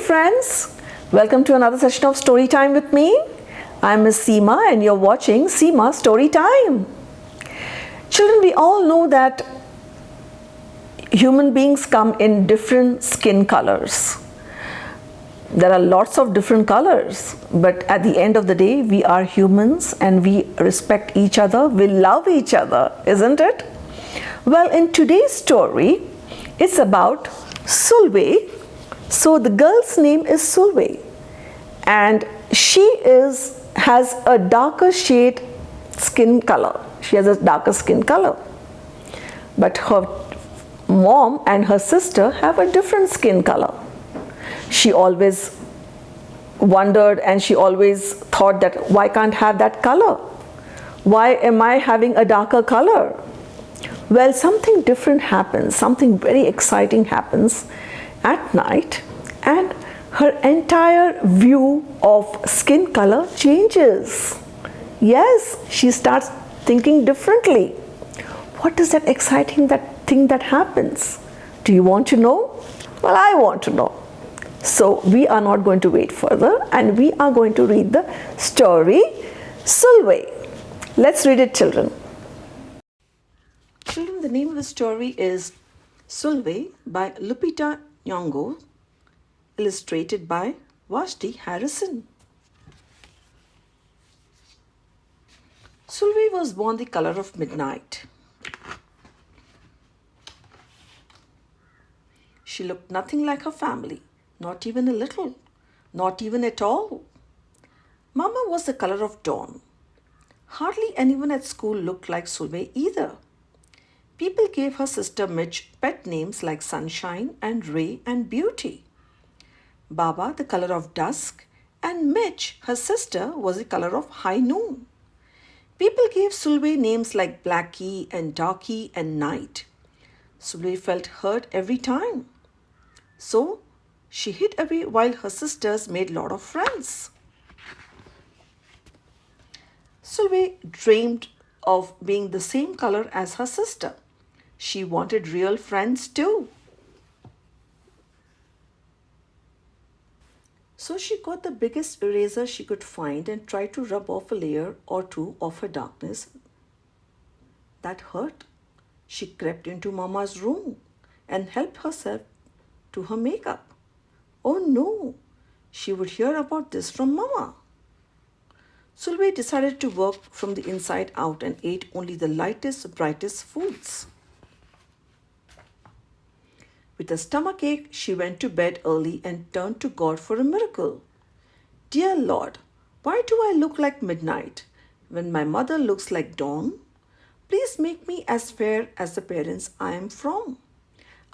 friends, welcome to another session of Storytime with me. I'm Miss Seema and you're watching Seema Storytime. Children, we all know that human beings come in different skin colors. There are lots of different colors, but at the end of the day, we are humans and we respect each other, we love each other, isn't it? Well, in today's story, it's about Sulwe. So the girl's name is Sulwe, and she has a darker shade skin color. She has a darker skin color. But her mom and her sister have a different skin color. She always wondered and she always thought that why can't I have that color? Why am I having a darker color? Well, something different happens, something very exciting happens at night, and her entire view of skin color changes. Yes, she starts thinking differently. What is that exciting thing that happens? Do you want to know? Well, I want to know. So we are not going to wait further and we are going to read the story Sulwe. Let's read it, children. Children, the name of the story is Sulwe by Lupita Nyong'o, illustrated by Vashti Harrison. Sulwe was born the color of midnight. She looked nothing like her family, not even a little, not even at all. Mama was the color of dawn. Hardly anyone at school looked like Sulwe either. People gave her sister Mitch pet names like Sunshine and Ray and Beauty. Baba, the color of dusk, and Mitch, her sister, was the color of high noon. People gave Sulwe names like Blackie and Darky and Night. Sulwe felt hurt every time. So she hid away while her sisters made a lot of friends. Sulwe dreamed of being the same color as her sister. She wanted real friends too. So she got the biggest eraser she could find and tried to rub off a layer or two of her darkness. That hurt. She crept into Mama's room and helped herself to her makeup. Oh no, she would hear about this from Mama. Sulwe decided to work from the inside out and ate only the lightest, brightest foods. With a stomachache, she went to bed early and turned to God for a miracle. Dear Lord, why do I look like midnight when my mother looks like dawn? Please make me as fair as the parents I am from.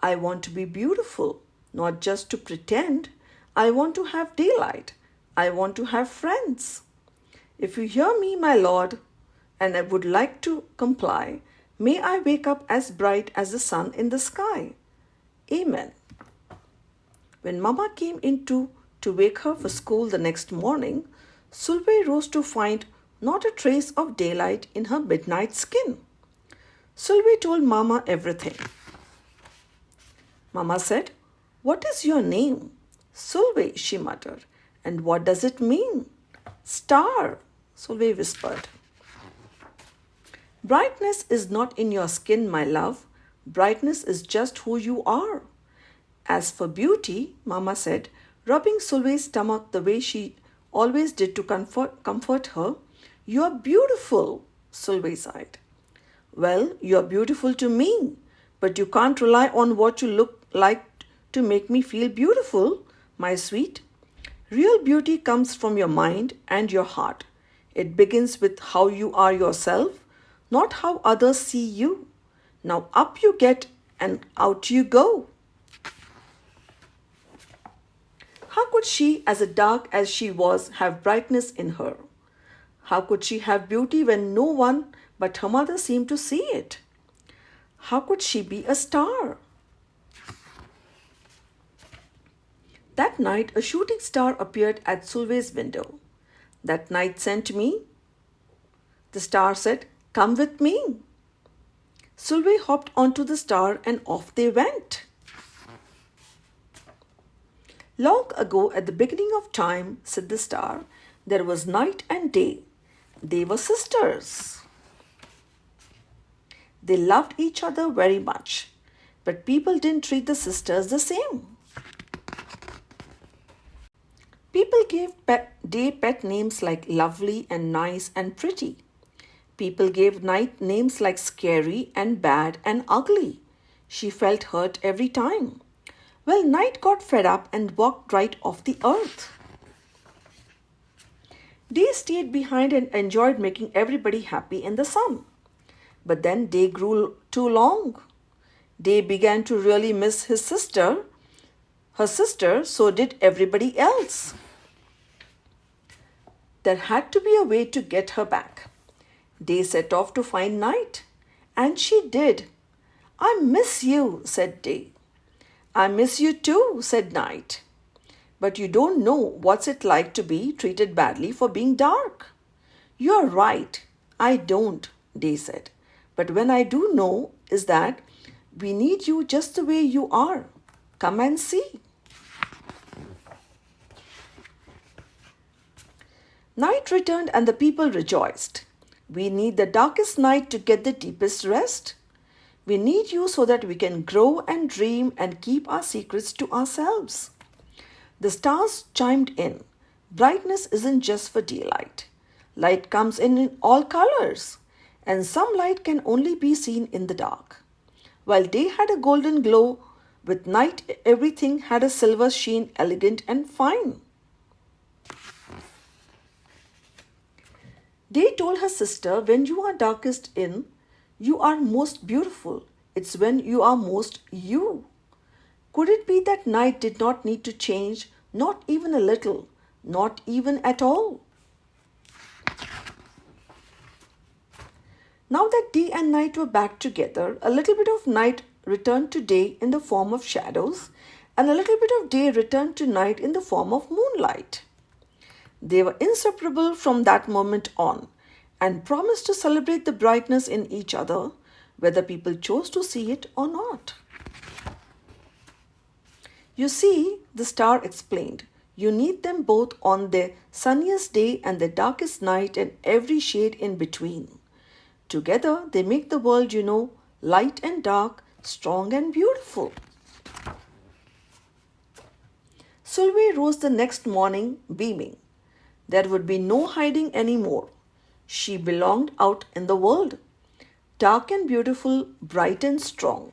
I want to be beautiful, not just to pretend. I want to have daylight. I want to have friends. If you hear me, my Lord, and I would like to comply, may I wake up as bright as the sun in the sky. Amen. When Mama came in to wake her for school the next morning, Sulwe rose to find not a trace of daylight in her midnight skin. Sulwe told Mama everything. Mama said, "What is your name?" "Sulwe," she muttered. "And what does it mean?" "Star," Sulwe whispered. Brightness is not in your skin, my love. Brightness is just who you are. As for beauty, Mama said, rubbing Sulwe's stomach the way she always did to comfort her, "You are beautiful," Sulwe sighed. "Well, you are beautiful to me, but you can't rely on what you look like to make me feel beautiful, my sweet. Real beauty comes from your mind and your heart. It begins with how you are yourself, not how others see you. Now up you get and out you go." How could she, as dark as she was, have brightness in her? How could she have beauty when no one but her mother seemed to see it? How could she be a star? That night, a shooting star appeared at Sulwe's window. "That night sent me," the star said. "Come with me." Sulwe hopped onto the star and off they went. Long ago, at the beginning of time, said the star, there was night and day. They were sisters. They loved each other very much, but people didn't treat the sisters the same. People gave day pet names like lovely and nice and pretty. People gave night names like scary and bad and ugly. She felt hurt every time. Well, night got fed up and walked right off the earth. Day stayed behind and enjoyed making everybody happy in the sun. But then day grew too long. Day began to really miss her sister, so did everybody else. There had to be a way to get her back. Day set off to find Night, and she did. I miss you, said Day. I miss you too, said Night. But you don't know what's it like to be treated badly for being dark. You're right, I don't, Day said. But when I do know is that we need you just the way you are. Come and see. Night returned and the people rejoiced. We need the darkest night to get the deepest rest. We need you so that we can grow and dream and keep our secrets to ourselves. The stars chimed in. Brightness isn't just for daylight. Light comes in all colors, and some light can only be seen in the dark. While day had a golden glow, with night everything had a silver sheen, elegant and fine. Day told her sister, when you are darkest in, you are most beautiful. It's when you are most you. Could it be that night did not need to change, not even a little, not even at all? Now that day and night were back together, a little bit of night returned to day in the form of shadows, and a little bit of day returned to night in the form of moonlight. They were inseparable from that moment on and promised to celebrate the brightness in each other, whether people chose to see it or not. You see, the star explained, you need them both on their sunniest day and their darkest night and every shade in between. Together, they make the world, light and dark, strong and beautiful. Sulwe rose the next morning beaming. There would be no hiding anymore. She belonged out in the world, dark and beautiful, bright and strong.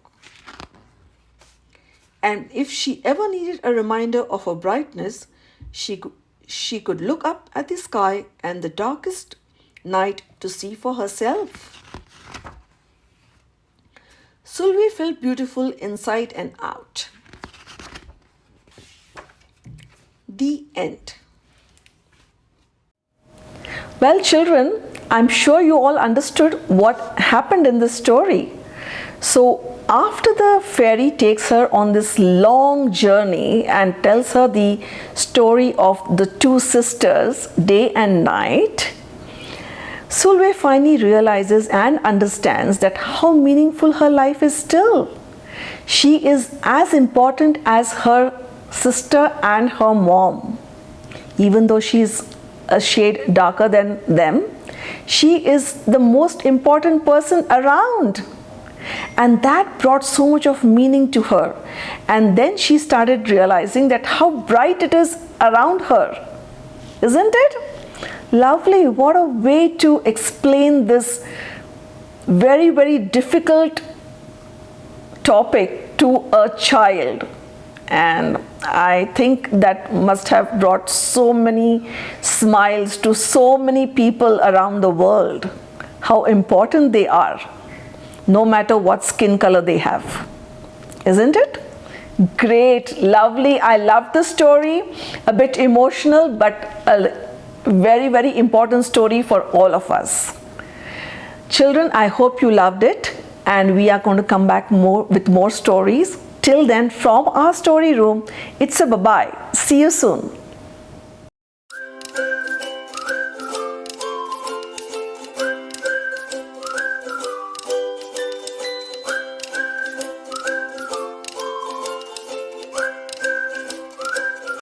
And if she ever needed a reminder of her brightness, she could look up at the sky and the darkest night to see for herself. Sulwe felt beautiful inside and out. The end. Well, children, I'm sure you all understood what happened in this story. So, after the fairy takes her on this long journey and tells her the story of the two sisters, day and night, Sulwe finally realizes and understands that how meaningful her life is still. She is as important as her sister and her mom. Even though she is a shade darker than them, she is the most important person around. And that brought so much of meaning to her. And then she started realizing that how bright it is around her. Isn't it? Lovely. What a way to explain this very, very difficult topic to a child. And I think that must have brought so many smiles to so many people around the world. How important they are, no matter what skin color they have. Isn't it? Great, lovely. I love the story. A bit emotional, but a very, very important story for all of us. Children, I hope you loved it, and we are going to come back with more stories. Till then, from our story room, it's a bye-bye. See you soon.